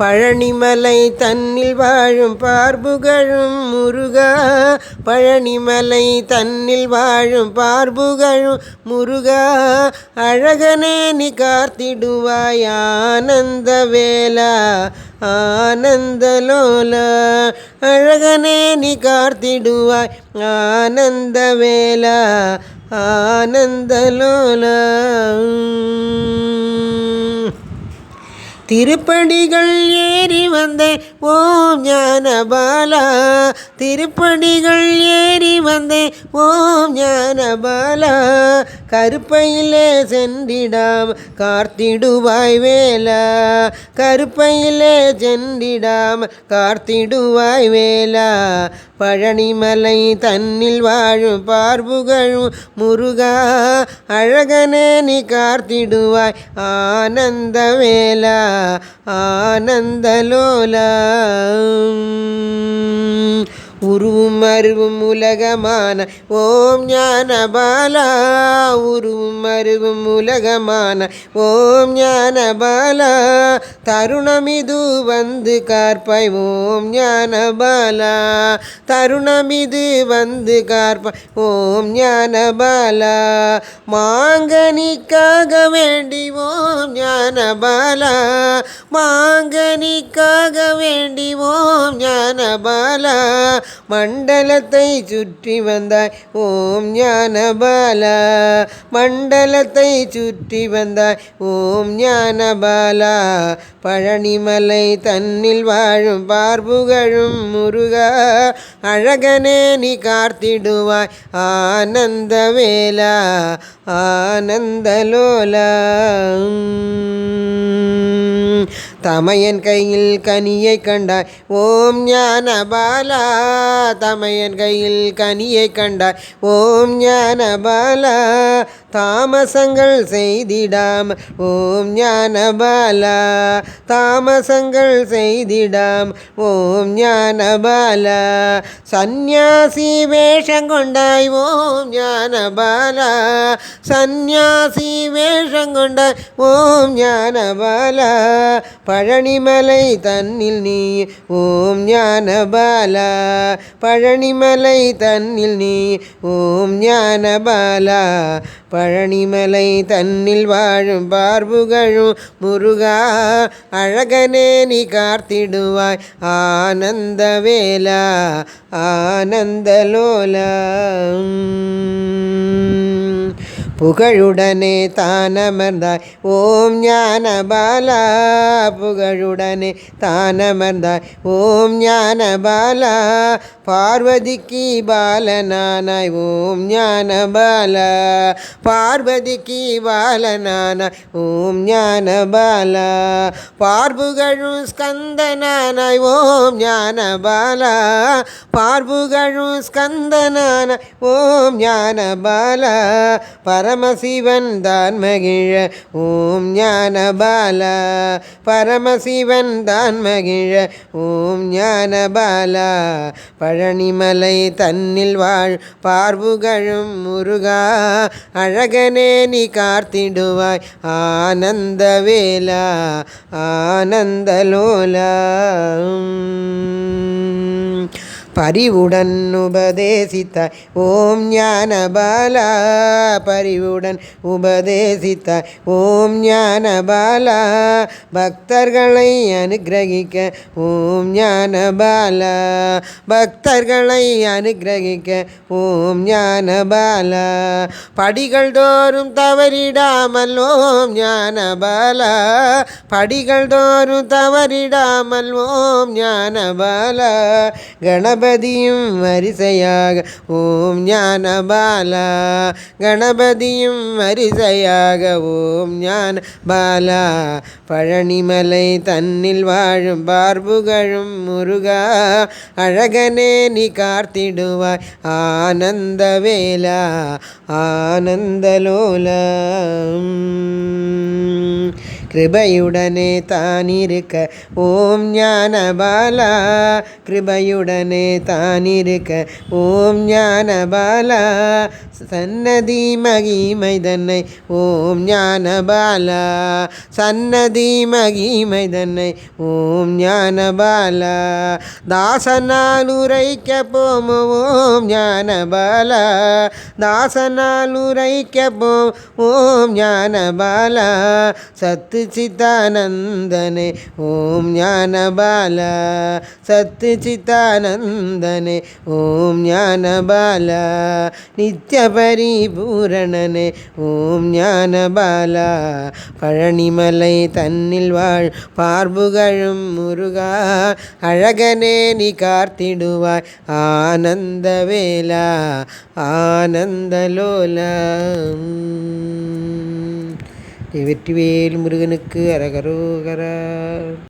பழனிமலை தன்னில் வாழும் பார்புகழும் முருகா. பழனிமலை தன்னில் வாழும் பார்புகழும் முருகா. அழகனே நீ காத்திடுவாய் ஆனந்த வேலா ஆனந்தலோலா. அழகனே நீ காத்திடுவாய் ஆனந்த வேலா ஆனந்தலோலா. திருப்படிகள் ஏறி வந்தேன் ஓம் ஞானபாலா. திருப்படிகள் ஏறி வந்தேன் ஓம் ஞானபாலா. கருப்பையிலே சென்றிடாம் காத்திடுவாய் வேலா. கருப்பையிலே சென்றிடாம் காத்திடுவாய் வேலா. பழனிமலை தன்னில் வாழும் பார்புகழும் முருகா. அழகனே நீ காத்திடுவாய் ஆனந்த வேலா ஆனந்தலோலா. உருவும் அருவும் உலகமான ஓம் ஞானபாலா. உருவும் அருவும் உலகமான ஓம் ஞானபாலா. தருணமிது வந்து காப்பாய் ஓம் ஞானபாலா. தருணமிது வந்து காப்பாய் ஓம் ஞானபாலா. மாங்கனிக்காக வேண்டி ஓம் ஞானபாலா. மாங்கனிக்காக வேண்டி ஓம் ஞானபாலா. மண்டலத்தை சுற்றி வந்தாய் ஓம் ஞானபாலா. மண்டலத்தை சுற்றி வந்தாய் ஓம் ஞானபாலா. பழனிமலை தன்னில் வாழும் பார்புகழும் முருகா. அழகனே நீ காத்திடுவாய் ஆனந்த வேலா ஆனந்தலோலா. தமையன் கையில் கனியை கண்டாய் ஓம் ஞானபாலா. தமையன் கையில் கனியை கண்டாய் ஓம் ஞானபாலா. தாமசங்கள் செய்திடாம் ஓம் ஞானபாலா. தாமசங்கள் செய்திடாம் ஓம் ஞானபாலா. சந்நியாசி வேஷம் கொண்டாய் ஓம் ஞானபாலா. சந்நியாசி வேஷம் கொண்டாய் ஓம் ஞானபாலா. பழனிமலை தன்னில் நீ ஓம் ஞானபாலா. பழனிமலை தன்னில் நீ ஓம் ஞானபாலா. பழனிமலை தன்னில் வாழும் பார்புகழும் முருகா. அழகனே நீ காத்திடுவாய் ஆனந்த வேலா ஆனந்தலோலா. புகழுடனே தானமர்ந்தாய் ஓம் ஞானபாலா. புகழுடனே தானமர்ந்தாய் ஓம் ஞானபாலா. பார்வதிக்கு பாலனானாய் ஓம் ஞானபாலா. பார்வதிக்கு பாலனானாய் ஓம் ஞானபாலா. பார்புகழும் ஸ்கந்தனானாய் ஓம் ஞானபாலா. பார்புகழும் ஸ்கந்தனானாய் ஓம் ஞானபாலா. பரமசிவன் தான் மகிழ ஓம் ஞானபாலா. பரமசிவன் தான் மகிழ ஓம் ஞானபாலா. பழனிமலை தன்னில் வாழ் பார்புகழும் முருகா. அழகனே நீ காத்திடுவாய் ஆனந்த வேலா ஆனந்தலோலா. பரிவுடன் உபதேசித்தாய் ஓம் ஞானபாலா. பரிவுடன் உபதேசித்தாய் ஓம் ஞானபாலா. பக்தர்களை அனுக்கிரகிக்க ஓம் ஞானபாலா. பக்தர்களை அனுக்கிரகிக்க ஓம் ஞானபாலா. படிகள் தோறும் தவறிடாமல் ஓம் ஞானபாலா. படிகள் தோறும் தவறிடாமல் ஓம் ஞானபாலா. கணபதியும் வரிசையாக ஓம் ஞானபாலா. கணபதியும் வரிசையாக ஓம் ஞானபாலா. பழனிமலை தன்னில் வாழும் பார்புகழும் முருகா. அழகனே நீ காத்திடுவாய் ஆனந்த வேலா ஆனந்தலோலா. கிருபையுடனே தானிருக்க ஓம் ஞானபாலா, கிருபையுடனே தானிருக்க ஓம் ஞானபாலா, சன்னதி மகிமை தன்னை ஓம் ஞானபாலா, சன்னதி மகிமை தன்னை ஓம் ஞானபாலா, தாசனால் உரைக்க போம் ஓம் ஞானபாலா, தாசனால் உரைக்க போம் ஓம் ஞானபாலா, சத்து சித்தானந்தனே ஓம் ஞானபாலா, சத்து சித்தானந்தனே ஓம் ஞானபாலா, நித்ய பரிபூரணனே ஓம் ஞானபாலா, பழனிமலை தன்னில் வாழ் பார்புகழும் முருகா, அழகனே நீ காத்திடுவாய் ஆனந்த வேலா, ஆனந்தலோலா. வெற்றிவேல் முருகனுக்கு அரகரோகரா.